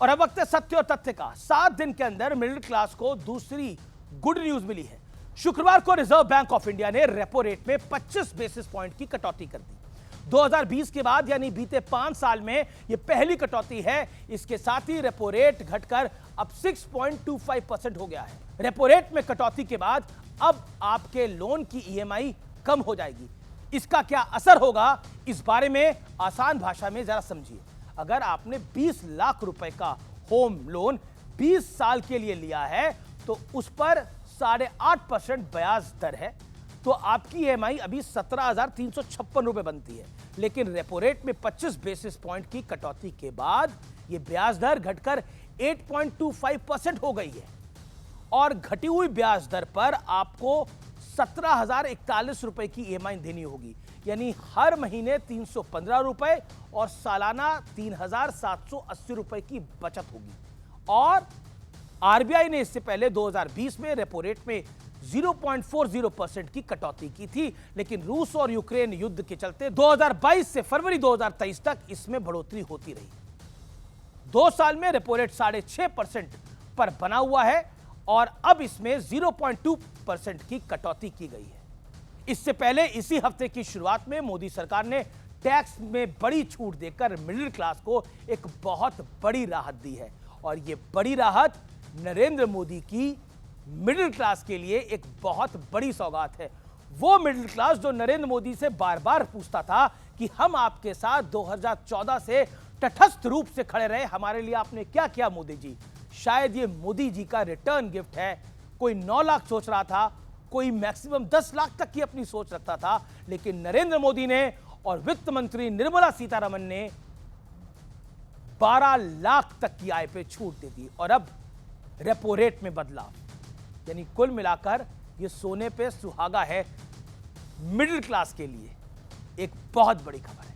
और अब वक्त है सत्य और तथ्य का। 7 दिन के अंदर मिडिल क्लास को दूसरी गुड न्यूज मिली है। शुक्रवार को रिजर्व बैंक ऑफ इंडिया ने रेपो रेट में 25 बेसिस पॉइंट की कटौती कर दी। 2020 के बाद यानी बीते 5 साल में यह पहली कटौती है। इसके साथ ही रेपो रेट घटकर अब 6.25% हो गया है। रेपो रेट में कटौती के बाद अब आपके लोन की ईएमआई कम हो जाएगी। इसका क्या असर होगा, इस बारे में आसान भाषा में जरा समझिए। अगर आपने 20 लाख रुपए का होम लोन 20 साल के लिए लिया है तो उस पर 8.5% ब्याज दर है, तो आपकी ईएमआई अभी 17,356 रुपए बनती है। लेकिन रेपो रेट में 25 बेसिस पॉइंट की कटौती के बाद यह ब्याज दर घटकर 8.25% हो गई है और घटी हुई ब्याज दर पर आपको 17,041 रुपए की ईएमआई देनी होगी, यानी हर महीने 315 रुपए और सालाना 3,780 रुपए की बचत होगी। और आरबीआई ने इससे पहले 2020 में रेपो रेट में 0.40% की कटौती की थी, लेकिन रूस और यूक्रेन युद्ध के चलते 2022 से फरवरी 2023 तक इसमें बढ़ोतरी होती रही। 2 साल में रेपो रेट 6.5% पर बना हुआ है और अब इसमें 0.2% की कटौती की गई है। इससे पहले इसी हफ्ते की शुरुआत में मोदी सरकार ने टैक्स में बड़ी छूट देकर मिडिल क्लास को एक बहुत बड़ी राहत दी है और यह बड़ी राहत नरेंद्र मोदी की मिडिल क्लास के लिए एक बहुत बड़ी सौगात है। वो मिडिल क्लास जो नरेंद्र मोदी से बार बार पूछता था कि हम आपके साथ 2014 से तटस्थ रूप से खड़े रहे, हमारे लिए आपने क्या किया मोदी जी। शायद ये मोदी जी का रिटर्न गिफ्ट है। कोई 9 लाख सोच रहा था, कोई मैक्सिमम 10 लाख तक की अपनी सोच रखता था, लेकिन नरेंद्र मोदी ने और वित्त मंत्री निर्मला सीतारमण ने 12 लाख तक की आय पे छूट दे दी और अब रेपो रेट में बदलाव, यानी कुल मिलाकर ये सोने पे सुहागा है मिडिल क्लास के लिए एक बहुत बड़ी खबर।